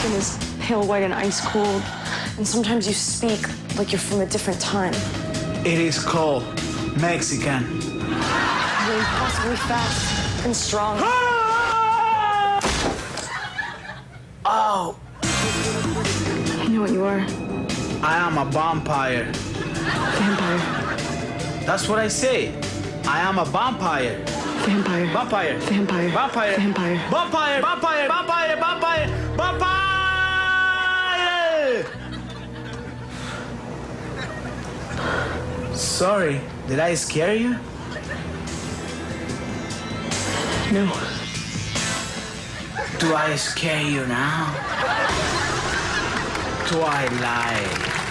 skin is pale white and ice cold. And sometimes you speak like you're from a different time. It is called Mexican. You're impossibly fast and strong. Oh, I know what you are. I am a vampire. Vampire. That's what I say. I am a vampire. Vampire. Vampire. Vampire. Vampire. Vampire. Vampire. Vampire. Vampire. Vampire. Vampire. Sorry, did I scare you? No. Do I scare you now? Do I lie?